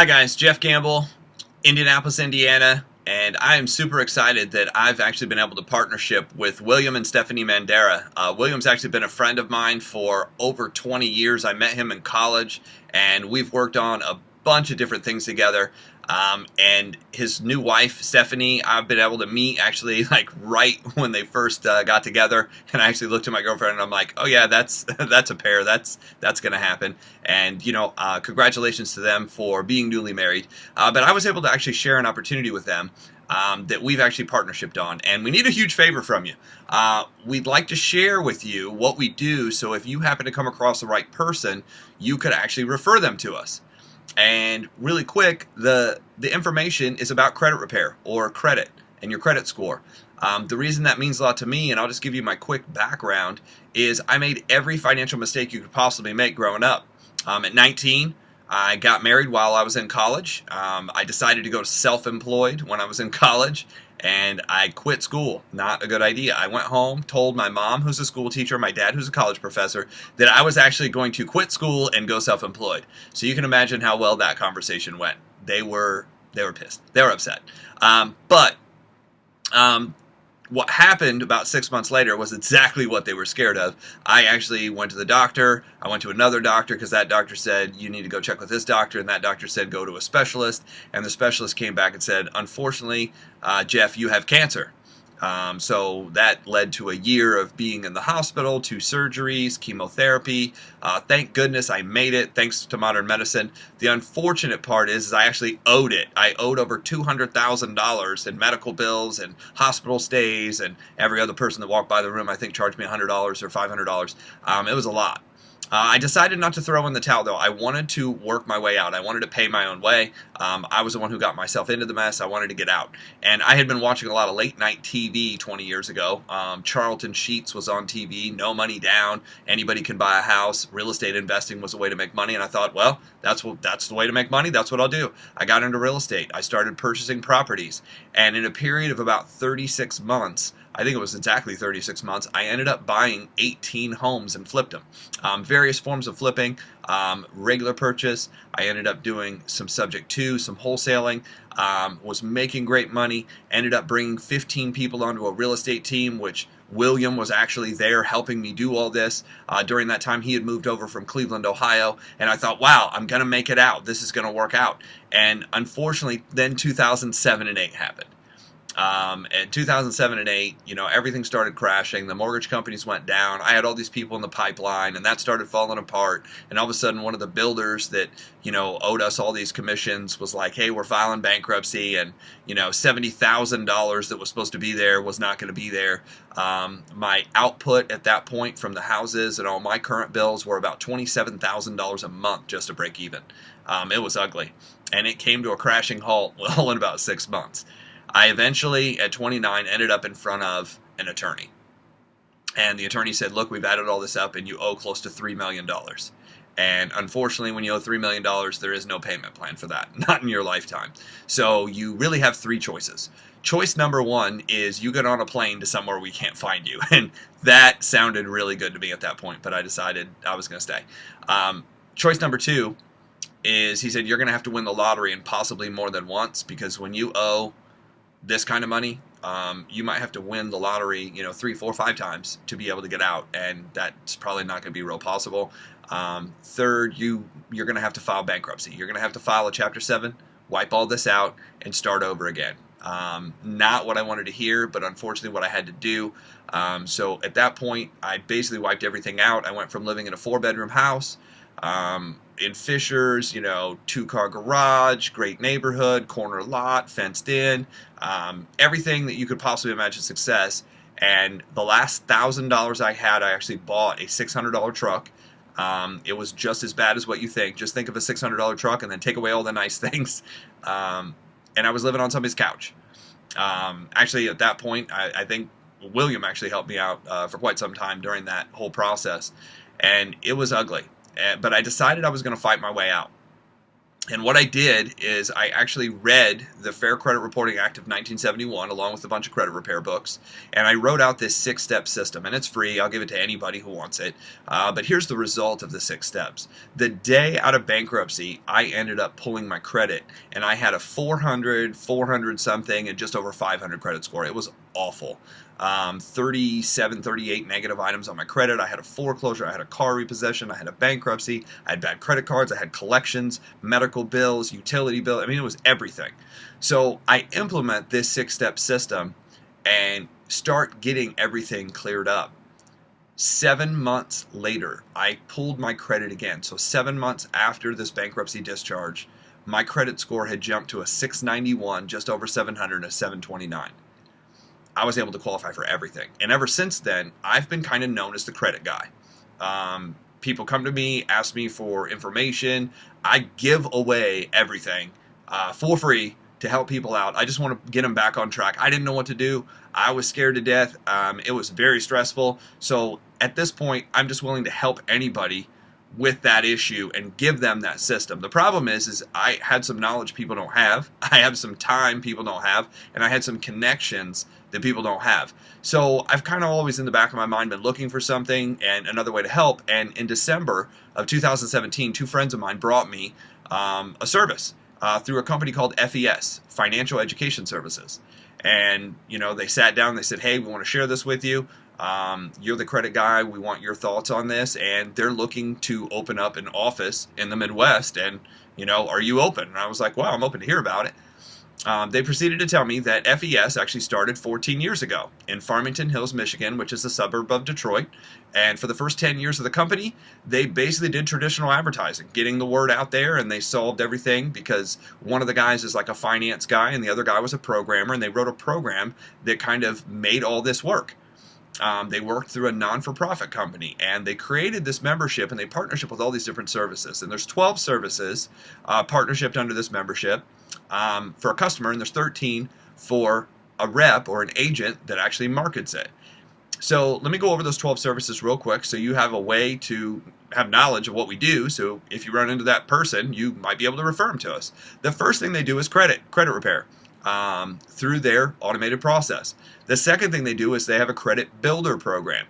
Hi guys, Jeff Gamble, Indianapolis, Indiana, and I am super excited that I've actually been able to partnership with William and Stephanie Mandara. William's actually been a friend of mine for over 20 years. I met him in college, and we've worked on a bunch of different things together. And his new wife, Stephanie, I've been able to meet actually like right when they first got together. And I actually looked at my girlfriend and I'm like, oh yeah, that's a pair. That's going to happen. And congratulations to them for being newly married. But I was able to actually share an opportunity with them that we've actually partnershiped on, and we need a huge favor from you. We'd like to share with you what we do, so if you happen to come across the right person, you could actually refer them to us. And really quick, the information is about credit repair or credit and your credit score. The reason that means a lot to me, and I'll just give you my quick background, is I made every financial mistake you could possibly make growing up. At 19, I got married while I was in college. I decided to go self-employed when I was in college, and I quit school. Not a good idea. I went home, told my mom, who's a school teacher, my dad, who's a college professor, that I was actually going to quit school and go self-employed. So you can imagine how well that conversation went. They were pissed. They were upset. What happened about 6 months later was exactly what they were scared of. I actually went to the doctor. I went to another doctor because that doctor said, you need to go check with this doctor, and that doctor said, go to a specialist. And the specialist came back and said, unfortunately, Jeff, you have cancer. So that led to a year of being in the hospital, 2 surgeries, chemotherapy. Thank goodness I made it, thanks to modern medicine. The unfortunate part is I actually owed it. I owed over $200,000 in medical bills and hospital stays, and every other person that walked by the room, I think, charged me $100 or $500. It was a lot. I decided not to throw in the towel, though. I wanted to work my way out. I wanted to pay my own way. I was the one who got myself into the mess. I wanted to get out. And I had been watching a lot of late-night TV 20 years ago. Charlton Sheets was on TV, no money down, anybody can buy a house. Real estate investing was a way to make money. And I thought, well, that's the way to make money. That's what I'll do. I got into real estate. I started purchasing properties. And in a period of about 36 months, I think it was exactly 36 months, I ended up buying 18 homes and flipped them. Various forms of flipping, regular purchase. I ended up doing some subject to, some wholesaling, was making great money, ended up bringing 15 people onto a real estate team, which William was actually there helping me do all this. During that time, he had moved over from Cleveland, Ohio, and I thought, wow, I'm going to make it out. This is going to work out. And unfortunately, then 2007 and 8 happened. In 2007 and 8, everything started crashing. The mortgage companies went down. I had all these people in the pipeline, and that started falling apart. And all of a sudden, one of the builders that, owed us all these commissions was like, hey, we're filing bankruptcy, and, $70,000 that was supposed to be there was not going to be there. My output at that point from the houses and all my current bills were about $27,000 a month just to break even. It was ugly. And it came to a crashing halt, well, in about 6 months. I eventually, at 29, ended up in front of an attorney. And the attorney said, look, we've added all this up and you owe close to $3 million. And unfortunately, when you owe $3 million, there is no payment plan for that, not in your lifetime. So you really have 3 choices. Choice number 1 is you get on a plane to somewhere we can't find you. And that sounded really good to me at that point, but I decided I was going to stay. Choice number 2 is he said, you're going to have to win the lottery, and possibly more than once, because when you owe this kind of money, you might have to win the lottery, 3, 4, 5 times to be able to get out, and that's probably not going to be real possible. Third, you're going to have to file bankruptcy. You're going to have to file a Chapter 7, wipe all this out, and start over again. Not what I wanted to hear, but unfortunately what I had to do. So at that point, I basically wiped everything out. I went from living in a 4-bedroom house, in Fishers, 2-car garage, great neighborhood, corner lot, fenced in, everything that you could possibly imagine success. And the last $1,000 I had, I actually bought a $600 truck. It was just as bad as what you think. Just think of a $600 truck and then take away all the nice things. And I was living on somebody's couch. Actually, at that point, I think William actually helped me out for quite some time during that whole process. And it was ugly. But I decided I was going to fight my way out. And what I did is I actually read the Fair Credit Reporting Act of 1971 along with a bunch of credit repair books, and I wrote out this 6-step system, and it's free. I'll give it to anybody who wants it. But here's the result of the 6 steps. The day out of bankruptcy, I ended up pulling my credit, and I had a 400 something, and just over 500 credit score. It was awful. 37, 38 negative items on my credit. I had a foreclosure, I had a car repossession, I had a bankruptcy, I had bad credit cards, I had collections, medical bills, utility bill. I mean, it was everything. So I implement this 6-step system and start getting everything cleared up. 7 months later, I pulled my credit again. So 7 months after this bankruptcy discharge, my credit score had jumped to a 691, just over 700, a 729. I was able to qualify for everything. And ever since then, I've been kind of known as the credit guy. People come to me, ask me for information. I give away everything for free to help people out. I just want to get them back on track. I didn't know what to do. I was scared to death. It was very stressful. So at this point, I'm just willing to help anybody with that issue and give them that system. The problem is I had some knowledge people don't have. I have some time people don't have, and I had some connections that people don't have. So I've kind of always in the back of my mind been looking for something and another way to help. And in December of 2017, 2 friends of mine brought me a service through a company called FES, Financial Education Services. And they sat down and they said, hey, we want to share this with you. You're the credit guy. We want your thoughts on this. And they're looking to open up an office in the Midwest. And, are you open? And I was like, well, I'm open to hear about it. They proceeded to tell me that FES actually started 14 years ago in Farmington Hills, Michigan, which is a suburb of Detroit. And for the first 10 years of the company, they basically did traditional advertising, getting the word out there, and they solved everything because one of the guys is like a finance guy and the other guy was a programmer, and they wrote a program that kind of made all this work. They worked through a non-for-profit company, and they created this membership, and they partnership with all these different services. And there's 12 services partnershiped under this membership for a customer, and there's 13 for a rep or an agent that actually markets it. So let me go over those 12 services real quick so you have a way to have knowledge of what we do. So if you run into that person, you might be able to refer them to us. The first thing they do is credit repair through their automated process. The second thing they do is they have a credit builder program.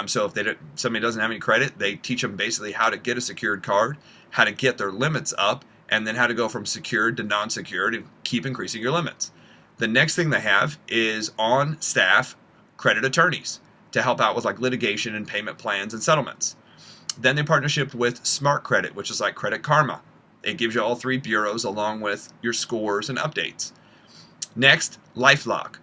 So if somebody doesn't have any credit, they teach them basically how to get a secured card, how to get their limits up, and then how to go from secured to non-secured and keep increasing your limits. The next thing they have is on staff credit attorneys to help out with like litigation and payment plans and settlements. Then they partnership with Smart Credit, which is like Credit Karma. It gives you all 3 bureaus along with your scores and updates. Next, LifeLock,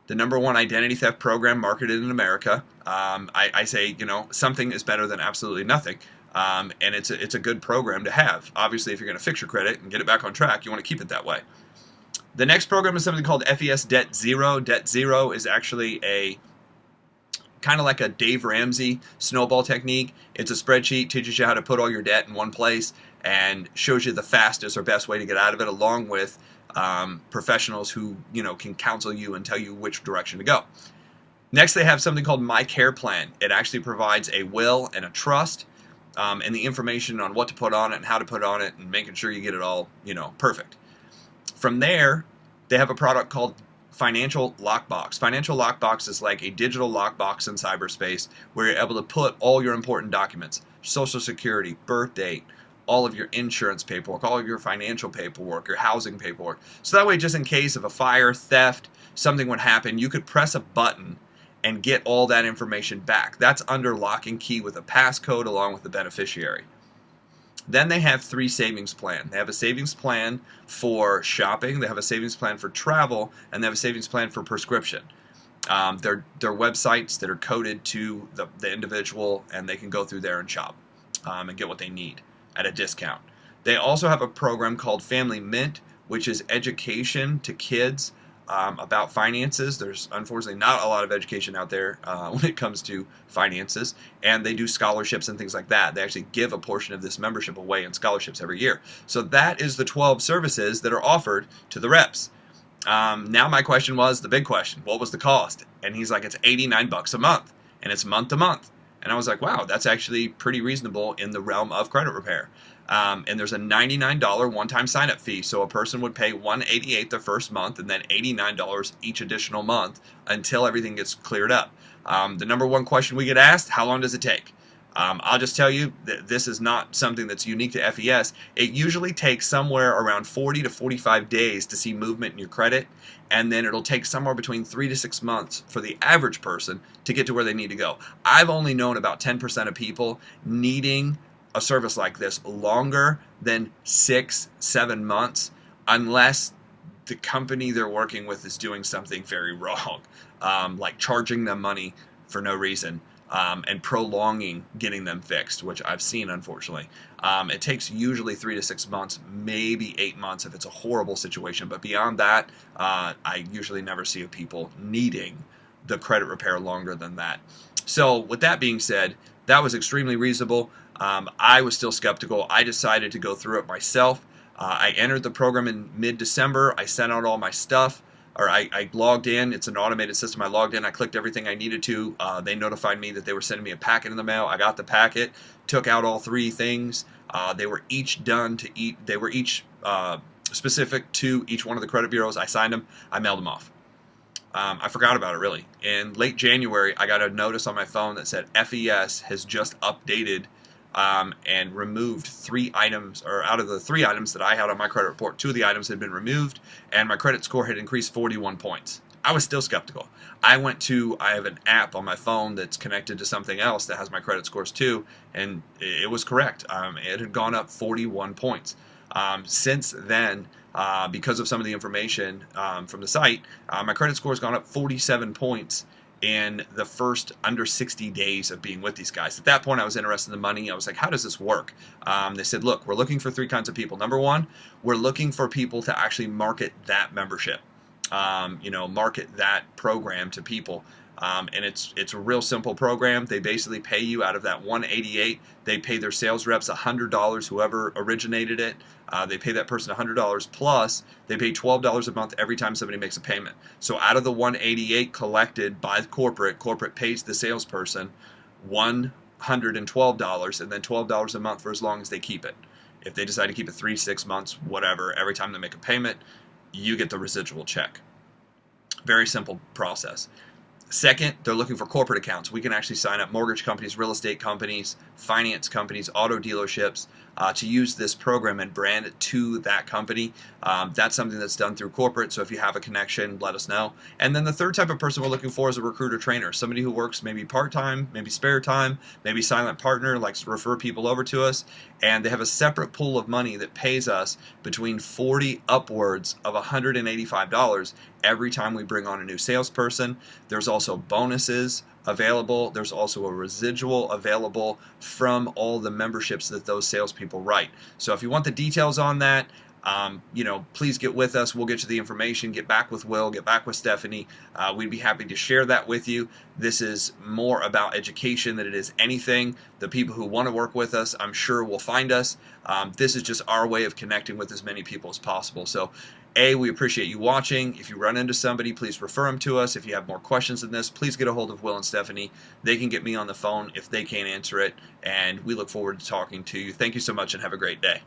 the #1 identity theft program marketed in America. I say, something is better than absolutely nothing. And it's a good program to have. Obviously, if you're going to fix your credit and get it back on track, you want to keep it that way. The next program is something called FES Debt Zero. Debt Zero is actually a kind of like a Dave Ramsey snowball technique. It's a spreadsheet, teaches you how to put all your debt in one place and shows you the fastest or best way to get out of it, along with professionals who can counsel you and tell you which direction to go. Next, they have something called My Care Plan. It actually provides a will and a trust and the information on what to put on it and how to put on it and making sure you get it all perfect. From there, they have a product called Financial Lockbox. Financial Lockbox is like a digital lockbox in cyberspace where you're able to put all your important documents, Social Security, birth date, all of your insurance paperwork, all of your financial paperwork, your housing paperwork. So that way, just in case of a fire, theft, something would happen, you could press a button and get all that information back. That's under lock and key with a passcode along with the beneficiary. Then they have 3 savings plans. They have a savings plan for shopping, they have a savings plan for travel, and they have a savings plan for prescription. They're websites that are coded to the individual, and they can go through there and shop and get what they need at a discount. They also have a program called Family Mint, which is education to kids about finances. There's unfortunately not a lot of education out there when it comes to finances, and they do scholarships and things like that. They actually give a portion of this membership away in scholarships every year. So that is the 12 services that are offered to the reps. Now my question was the big question: what was the cost? And he's like, it's $89 a month, and it's month to month. And I was like, wow, that's actually pretty reasonable in the realm of credit repair. And there's a $99 one-time sign-up fee, so a person would pay $188 the first month and then $89 each additional month until everything gets cleared up. The number one question we get asked: how long does it take? I'll just tell you that this is not something that's unique to FES. It usually takes somewhere around 40 to 45 days to see movement in your credit, and then it'll take somewhere between 3 to 6 months for the average person to get to where they need to go. I've only known about 10% of people needing a service like this longer than 6-7 months, unless the company they're working with is doing something very wrong, like charging them money for no reason. And prolonging getting them fixed, which I've seen, unfortunately. It takes usually 3 to 6 months, maybe 8 months if it's a horrible situation. But beyond that, I usually never see people needing the credit repair longer than that. So with that being said, that was extremely reasonable. I was still skeptical. I decided to go through it myself. I entered the program in mid-December. I sent out all my stuff. Or I logged in. It's an automated system. I logged in. I clicked everything I needed to. They notified me that they were sending me a packet in the mail. I got the packet, took out all 3 things. They were each done to eat. They were each specific to each one of the credit bureaus. I signed them. I mailed them off. I forgot about it, really. In late January, I got a notice on my phone that said FES has just updated and removed 3 items, or out of the 3 items that I had on my credit report, 2 of the items had been removed, and my credit score had increased 41 points. I was still skeptical. I have an app on my phone that's connected to something else that has my credit scores too, and it was correct. It had gone up 41 points. Since then, because of some of the information from the site, my credit score has gone up 47 points in the first under 60 days of being with these guys. At that point, I was interested in the money. I was like, how does this work? They said, look, we're looking for 3 kinds of people. Number one, we're looking for people to actually market that membership, market that program to people. And it's a real simple program. They basically pay you out of that $188. They pay their sales reps $100, whoever originated it. They pay that person $100 plus they pay $12 a month every time somebody makes a payment. So out of the $188 collected by corporate pays the salesperson $112 and then $12 a month for as long as they keep it. If they decide to keep it 3, 6 months, whatever, every time they make a payment, you get the residual check. Very simple process. Second, they're looking for corporate accounts. We can actually sign up mortgage companies, real estate companies, finance companies, auto dealerships to use this program and brand it to that company. That's something that's done through corporate, so if you have a connection, let us know. And then the third type of person we're looking for is a recruiter trainer, somebody who works maybe part-time, maybe spare time, maybe silent partner, likes to refer people over to us, and they have a separate pool of money that pays us between $40 upwards of $185 every time we bring on a new salesperson. There's also bonuses available. There's also a residual available from all the memberships that those salespeople write. So if you want the details on that, please get with us. We'll get you the information. Get back with Will. Get back with Stephanie. We'd be happy to share that with you. This is more about education than it is anything. The people who want to work with us, I'm sure, will find us. This is just our way of connecting with as many people as possible. So, we appreciate you watching. If you run into somebody, please refer them to us. If you have more questions than this, please get a hold of Will and Stephanie. They can get me on the phone if they can't answer it, and we look forward to talking to you. Thank you so much and have a great day.